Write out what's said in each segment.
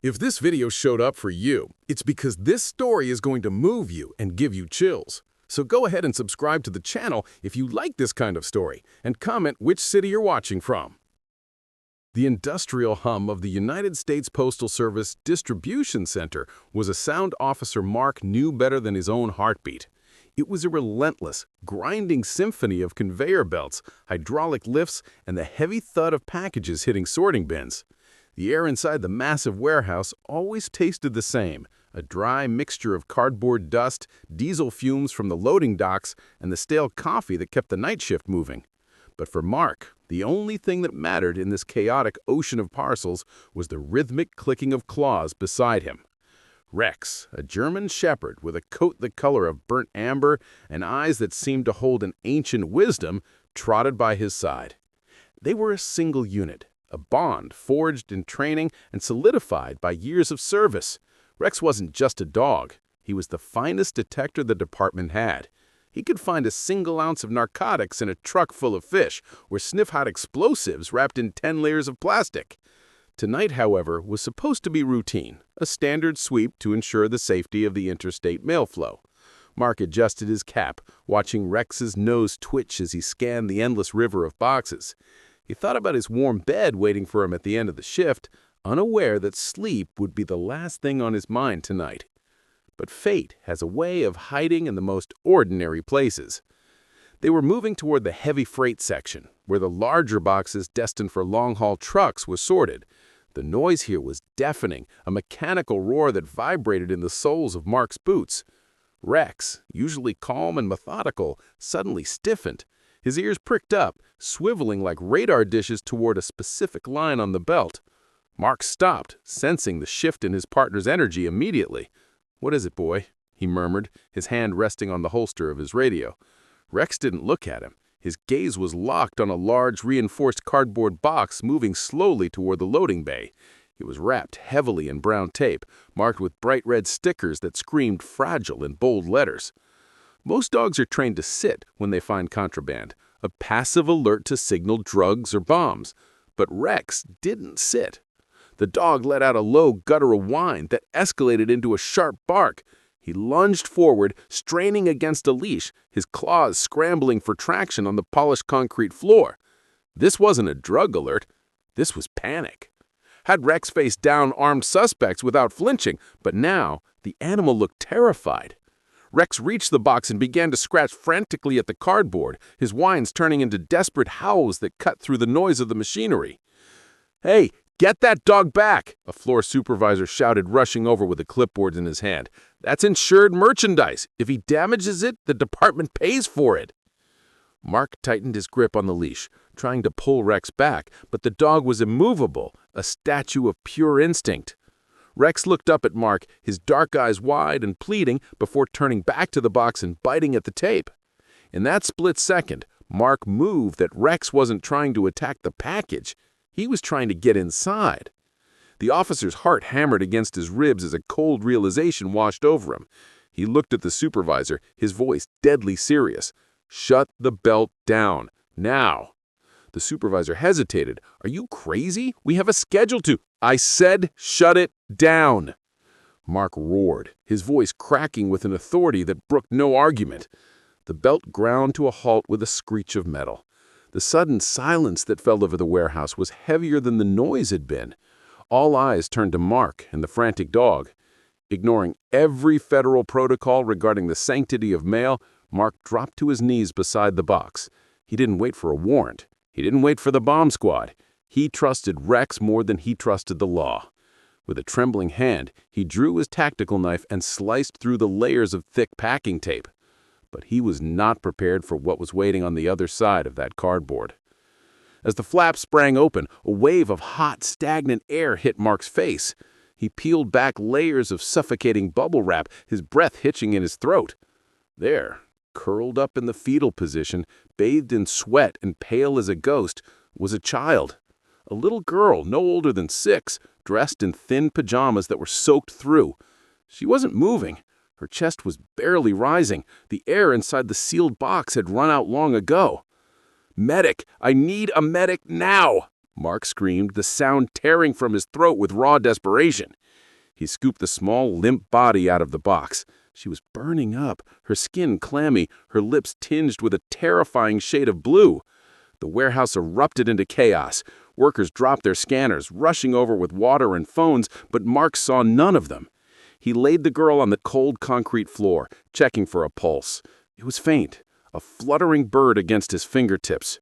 If this video showed up for you, it's because this story is going to move you and give you chills. So go ahead and subscribe to the channel if you like this kind of story, and comment which city you're watching from. The industrial hum of the United States Postal Service Distribution Center was a sound Officer Mark knew better than his own heartbeat. It was a relentless, grinding symphony of conveyor belts, hydraulic lifts, and the heavy thud of packages hitting sorting bins. The air inside the massive warehouse always tasted the same, a dry mixture of cardboard dust, diesel fumes from the loading docks, and the stale coffee that kept the night shift moving. But for Mark, the only thing that mattered in this chaotic ocean of parcels was the rhythmic clicking of claws beside him. Rex, a German shepherd with a coat the color of burnt amber and eyes that seemed to hold an ancient wisdom, trotted by his side. They were a single unit, a bond forged in training and solidified by years of service. Rex wasn't just a dog. He was the finest detector the department had. He could find a single ounce of narcotics in a truck full of fish, or sniff out explosives wrapped in 10 layers of plastic. Tonight, however, was supposed to be routine, a standard sweep to ensure the safety of the interstate mail flow. Mark adjusted his cap, watching Rex's nose twitch as he scanned the endless river of boxes. He thought about his warm bed waiting for him at the end of the shift, unaware that sleep would be the last thing on his mind tonight. But fate has a way of hiding in the most ordinary places. They were moving toward the heavy freight section, where the larger boxes destined for long-haul trucks was sorted. The noise here was deafening, a mechanical roar that vibrated in the soles of Mark's boots. Rex, usually calm and methodical, suddenly stiffened. His ears pricked up, swiveling like radar dishes toward a specific line on the belt. Mark stopped, sensing the shift in his partner's energy immediately. "What is it, boy?" he murmured, his hand resting on the holster of his radio. Rex didn't look at him. His gaze was locked on a large, reinforced cardboard box moving slowly toward the loading bay. It was wrapped heavily in brown tape, marked with bright red stickers that screamed fragile in bold letters. Most dogs are trained to sit when they find contraband, a passive alert to signal drugs or bombs. But Rex didn't sit. The dog let out a low guttural whine that escalated into a sharp bark. He lunged forward, straining against a leash, his claws scrambling for traction on the polished concrete floor. This wasn't a drug alert. This was panic. Had Rex faced down armed suspects without flinching, but now the animal looked terrified. Rex reached the box and began to scratch frantically at the cardboard, his whines turning into desperate howls that cut through the noise of the machinery. "Hey, get that dog back!" a floor supervisor shouted, rushing over with the clipboards in his hand. "That's insured merchandise. If he damages it, the department pays for it." Mark tightened his grip on the leash, trying to pull Rex back, but the dog was immovable, a statue of pure instinct. Rex looked up at Mark, his dark eyes wide and pleading, before turning back to the box and biting at the tape. In that split second, Mark moved that Rex wasn't trying to attack the package. He was trying to get inside. The officer's heart hammered against his ribs as a cold realization washed over him. He looked at the supervisor, his voice deadly serious. "Shut the belt down, now." The supervisor hesitated. "Are you crazy? We have a schedule to—" "I said shut it down." Mark roared, his voice cracking with an authority that brooked no argument. The belt ground to a halt with a screech of metal. The sudden silence that fell over the warehouse was heavier than the noise had been. All eyes turned to Mark and the frantic dog. Ignoring every federal protocol regarding the sanctity of mail, Mark dropped to his knees beside the box. He didn't wait for a warrant. He didn't wait for the bomb squad. He trusted Rex more than he trusted the law. With a trembling hand, he drew his tactical knife and sliced through the layers of thick packing tape. But he was not prepared for what was waiting on the other side of that cardboard. As the flap sprang open, a wave of hot, stagnant air hit Mark's face. He peeled back layers of suffocating bubble wrap, his breath hitching in his throat. There, curled up in the fetal position, bathed in sweat and pale as a ghost, was a child. A little girl, no older than 6, dressed in thin pajamas that were soaked through. She wasn't moving. Her chest was barely rising. The air inside the sealed box had run out long ago. "Medic! I need a medic now!" Mark screamed, the sound tearing from his throat with raw desperation. He scooped the small, limp body out of the box. She was burning up, her skin clammy, her lips tinged with a terrifying shade of blue. The warehouse erupted into chaos. Workers dropped their scanners, rushing over with water and phones, but Mark saw none of them. He laid the girl on the cold concrete floor, checking for a pulse. It was faint, a fluttering bird against his fingertips.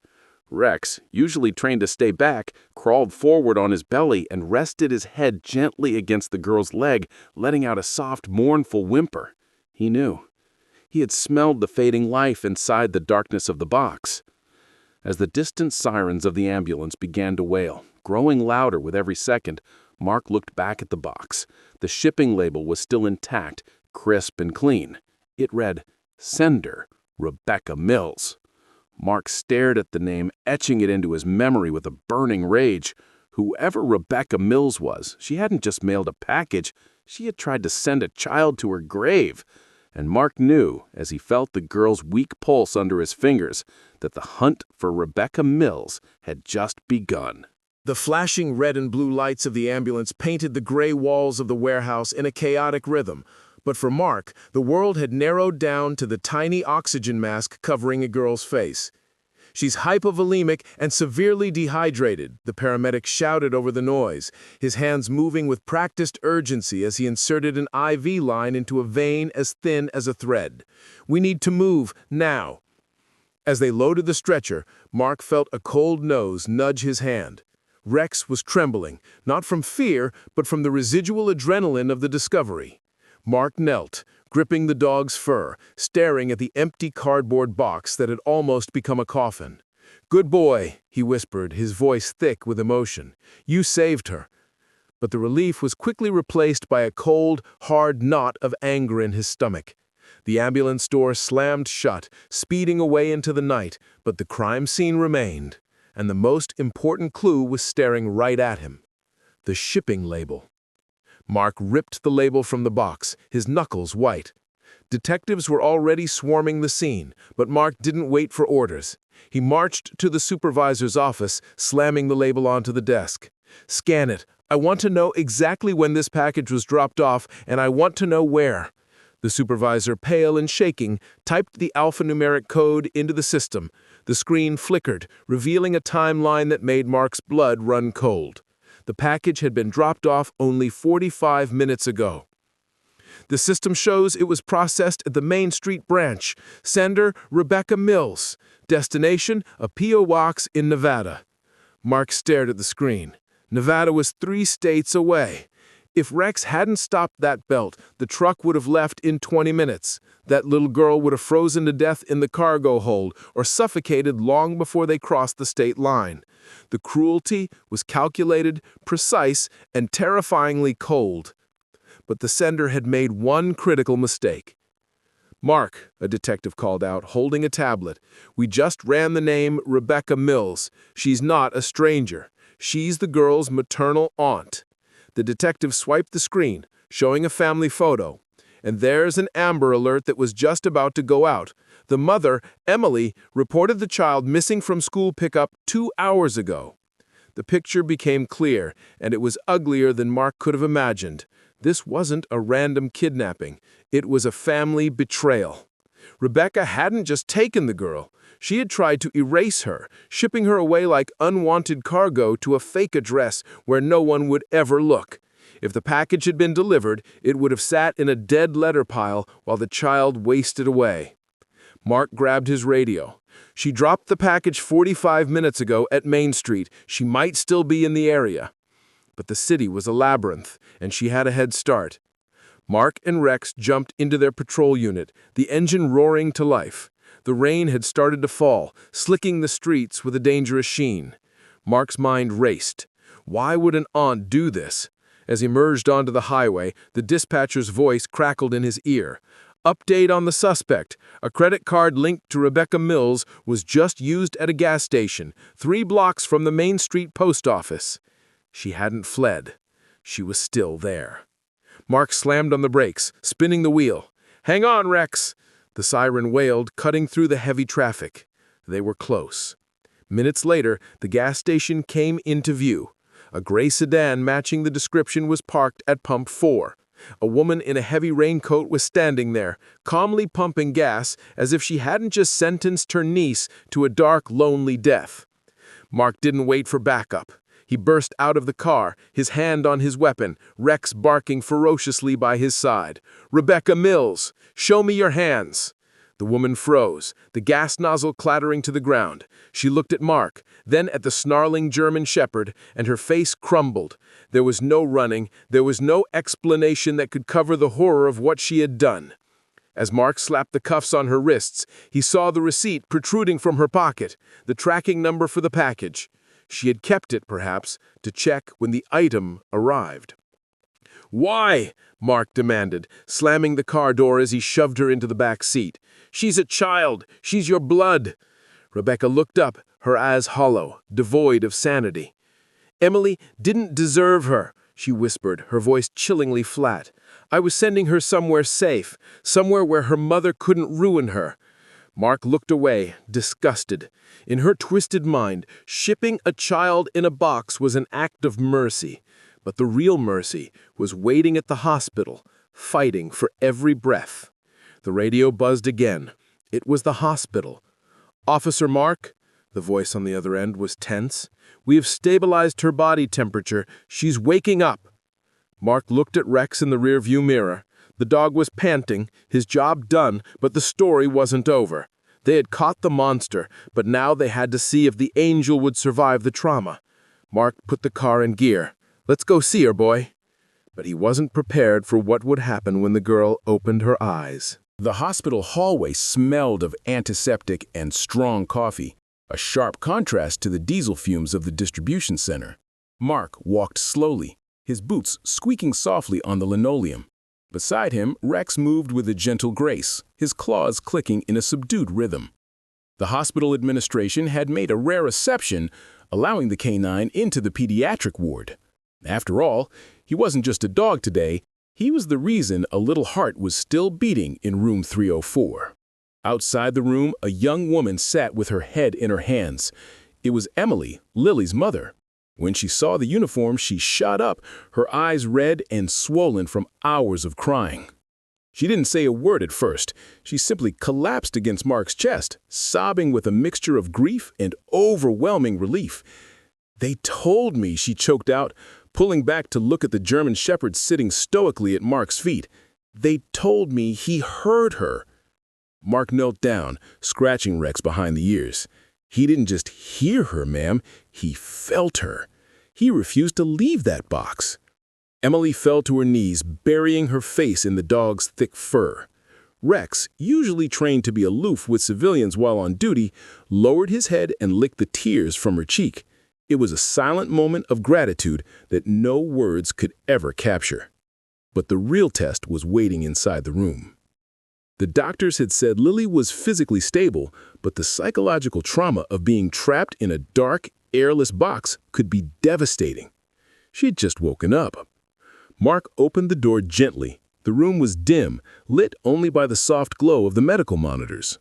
Rex, usually trained to stay back, crawled forward on his belly and rested his head gently against the girl's leg, letting out a soft, mournful whimper. He knew. He had smelled the fading life inside the darkness of the box. As the distant sirens of the ambulance began to wail, growing louder with every second, Mark looked back at the box. The shipping label was still intact, crisp and clean. It read, "Sender, Rebecca Mills." Mark stared at the name, etching it into his memory with a burning rage. Whoever Rebecca Mills was, she hadn't just mailed a package, she had tried to send a child to her grave. And Mark knew, as he felt the girl's weak pulse under his fingers, that the hunt for Rebecca Mills had just begun. The flashing red and blue lights of the ambulance painted the gray walls of the warehouse in a chaotic rhythm. But for Mark, the world had narrowed down to the tiny oxygen mask covering a girl's face. "She's hypovolemic and severely dehydrated," the paramedic shouted over the noise, his hands moving with practiced urgency as he inserted an IV line into a vein as thin as a thread. "We need to move, now." As they loaded the stretcher, Mark felt a cold nose nudge his hand. Rex was trembling, not from fear, but from the residual adrenaline of the discovery. Mark knelt, gripping the dog's fur, staring at the empty cardboard box that had almost become a coffin. "Good boy," he whispered, his voice thick with emotion. "You saved her." But the relief was quickly replaced by a cold, hard knot of anger in his stomach. The ambulance door slammed shut, speeding away into the night, but the crime scene remained, and the most important clue was staring right at him: the shipping label. Mark ripped the label from the box, his knuckles white. Detectives were already swarming the scene, but Mark didn't wait for orders. He marched to the supervisor's office, slamming the label onto the desk. "Scan it. I want to know exactly when this package was dropped off, and I want to know where." The supervisor, pale and shaking, typed the alphanumeric code into the system. The screen flickered, revealing a timeline that made Mark's blood run cold. The package had been dropped off only 45 minutes ago. "The system shows it was processed at the Main Street branch. Sender, Rebecca Mills. Destination, a P.O. box in Nevada." Mark stared at the screen. Nevada was 3 states away. If Rex hadn't stopped that belt, the truck would have left in 20 minutes. That little girl would have frozen to death in the cargo hold or suffocated long before they crossed the state line. The cruelty was calculated, precise, and terrifyingly cold. But the sender had made one critical mistake. "Mark," a detective called out, holding a tablet, "we just ran the name Rebecca Mills. She's not a stranger. She's the girl's maternal aunt." The detective swiped the screen, showing a family photo. And there's an Amber Alert that was just about to go out. The mother, Emily, reported the child missing from school pickup 2 hours ago. The picture became clear, and it was uglier than Mark could have imagined. This wasn't a random kidnapping. It was a family betrayal. Rebecca hadn't just taken the girl. She had tried to erase her, shipping her away like unwanted cargo to a fake address where no one would ever look. If the package had been delivered, it would have sat in a dead letter pile while the child wasted away. Mark grabbed his radio. "She dropped the package 45 minutes ago at Main Street. She might still be in the area." But the city was a labyrinth, and she had a head start. Mark and Rex jumped into their patrol unit, the engine roaring to life. The rain had started to fall, slicking the streets with a dangerous sheen. Mark's mind raced. Why would an aunt do this? As he merged onto the highway, the dispatcher's voice crackled in his ear. "Update on the suspect. A credit card linked to Rebecca Mills was just used at a gas station, 3 blocks from the Main Street post office." She hadn't fled. She was still there. Mark slammed on the brakes, spinning the wheel. "Hang on, Rex!" The siren wailed, cutting through the heavy traffic. They were close. Minutes later, the gas station came into view. A gray sedan matching the description was parked at pump 4. A woman in a heavy raincoat was standing there, calmly pumping gas as if she hadn't just sentenced her niece to a dark, lonely death. Mark didn't wait for backup. He burst out of the car, his hand on his weapon, Rex barking ferociously by his side. "Rebecca Mills, show me your hands!" The woman froze, the gas nozzle clattering to the ground. She looked at Mark, then at the snarling German shepherd, and her face crumbled. There was no running, there was no explanation that could cover the horror of what she had done. As Mark slapped the cuffs on her wrists, he saw the receipt protruding from her pocket, the tracking number for the package. She had kept it, perhaps, to check when the item arrived. "Why?" Mark demanded, slamming the car door as he shoved her into the back seat. "She's a child. She's your blood." Rebecca looked up, her eyes hollow, devoid of sanity. "Emily didn't deserve her," she whispered, her voice chillingly flat. "I was sending her somewhere safe, somewhere where her mother couldn't ruin her." Mark looked away, disgusted. In her twisted mind, shipping a child in a box was an act of mercy. But the real mercy was waiting at the hospital, fighting for every breath. The radio buzzed again. It was the hospital. "Officer Mark?" The voice on the other end was tense. "We have stabilized her body temperature. She's waking up." Mark looked at Rex in the rearview mirror. The dog was panting, his job done, but the story wasn't over. They had caught the monster, but now they had to see if the angel would survive the trauma. Mark put the car in gear. "Let's go see her, boy." But he wasn't prepared for what would happen when the girl opened her eyes. The hospital hallway smelled of antiseptic and strong coffee, a sharp contrast to the diesel fumes of the distribution center. Mark walked slowly, his boots squeaking softly on the linoleum. Beside him, Rex moved with a gentle grace, his claws clicking in a subdued rhythm. The hospital administration had made a rare exception, allowing the canine into the pediatric ward. After all, he wasn't just a dog today, he was the reason a little heart was still beating in room 304. Outside the room, a young woman sat with her head in her hands. It was Emily, Lily's mother. When she saw the uniform, she shot up, her eyes red and swollen from hours of crying. She didn't say a word at first. She simply collapsed against Mark's chest, sobbing with a mixture of grief and overwhelming relief. "They told me," she choked out, pulling back to look at the German shepherd sitting stoically at Mark's feet. "They told me he heard her." Mark knelt down, scratching Rex behind the ears. He didn't just hear her, ma'am, he felt her. He refused to leave that box. Emily fell to her knees, burying her face in the dog's thick fur. Rex, usually trained to be aloof with civilians while on duty, lowered his head and licked the tears from her cheek. It was a silent moment of gratitude that no words could ever capture. But the real test was waiting inside the room. The doctors had said Lily was physically stable, but the psychological trauma of being trapped in a dark, airless box could be devastating. She had just woken up. Mark opened the door gently. The room was dim, lit only by the soft glow of the medical monitors.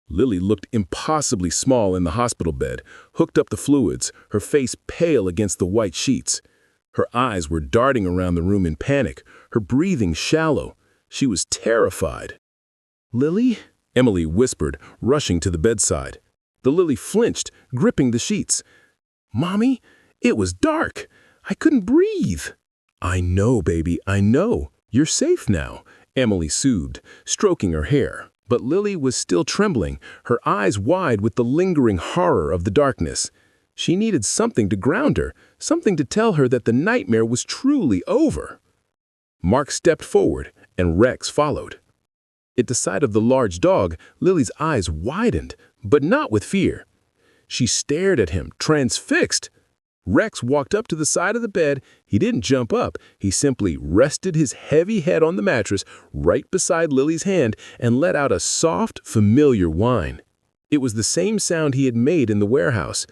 Lily looked impossibly small in the hospital bed, hooked up the fluids, her face pale against the white sheets. Her eyes were darting around the room in panic, her breathing shallow. She was terrified. "Lily?" Emily whispered, rushing to the bedside. The Lily flinched, gripping the sheets. "Mommy, it was dark. I couldn't breathe." "I know, baby, I know. You're safe now," Emily soothed, stroking her hair. But Lily was still trembling, her eyes wide with the lingering horror of the darkness. She needed something to ground her, something to tell her that the nightmare was truly over. Mark stepped forward, and Rex followed. At the sight of the large dog, Lily's eyes widened, but not with fear. She stared at him, transfixed. Rex walked up to the side of the bed. He didn't jump up. He simply rested his heavy head on the mattress right beside Lily's hand and let out a soft, familiar whine. It was the same sound he had made in the warehouse.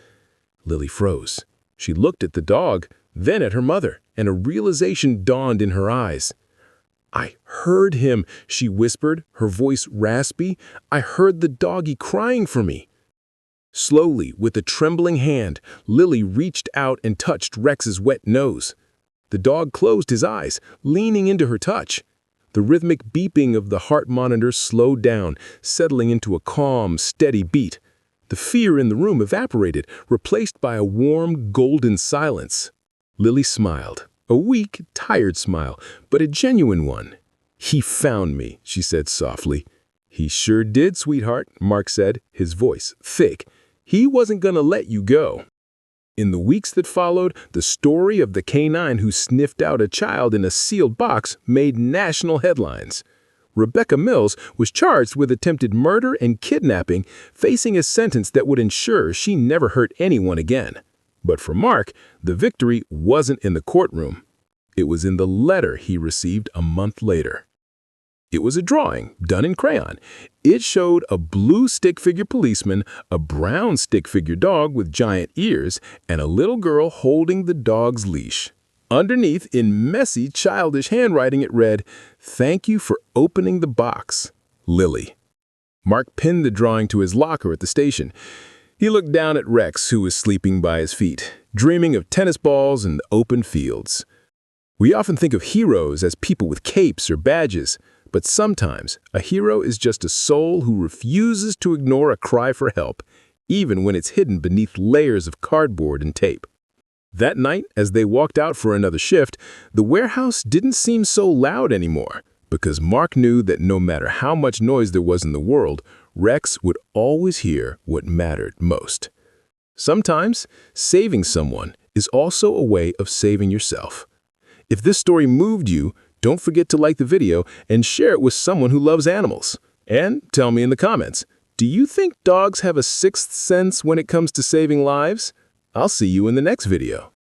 Lily froze. She looked at the dog, then at her mother, and a realization dawned in her eyes. "I heard him," she whispered, her voice raspy. "I heard the doggy crying for me." Slowly, with a trembling hand, Lily reached out and touched Rex's wet nose. The dog closed his eyes, leaning into her touch. The rhythmic beeping of the heart monitor slowed down, settling into a calm, steady beat. The fear in the room evaporated, replaced by a warm, golden silence. Lily smiled, a weak, tired smile, but a genuine one. "He found me," she said softly. "He sure did, sweetheart," Mark said, his voice thick. "He wasn't gonna let you go." In the weeks that followed, the story of the canine who sniffed out a child in a sealed box made national headlines. Rebecca Mills was charged with attempted murder and kidnapping, facing a sentence that would ensure she never hurt anyone again. But for Mark, the victory wasn't in the courtroom. It was in the letter he received a month later. It was a drawing, done in crayon. It showed a blue stick-figure policeman, a brown stick-figure dog with giant ears, and a little girl holding the dog's leash. Underneath, in messy, childish handwriting, it read, "Thank you for opening the box, Lily." Mark pinned the drawing to his locker at the station. He looked down at Rex, who was sleeping by his feet, dreaming of tennis balls and open fields. We often think of heroes as people with capes or badges, but sometimes a hero is just a soul who refuses to ignore a cry for help, even when it's hidden beneath layers of cardboard and tape. That night, as they walked out for another shift, the warehouse didn't seem so loud anymore, because Mark knew that no matter how much noise there was in the world, Rex would always hear what mattered most. Sometimes, saving someone is also a way of saving yourself. If this story moved you, don't forget to like the video and share it with someone who loves animals. And tell me in the comments, do you think dogs have a sixth sense when it comes to saving lives? I'll see you in the next video.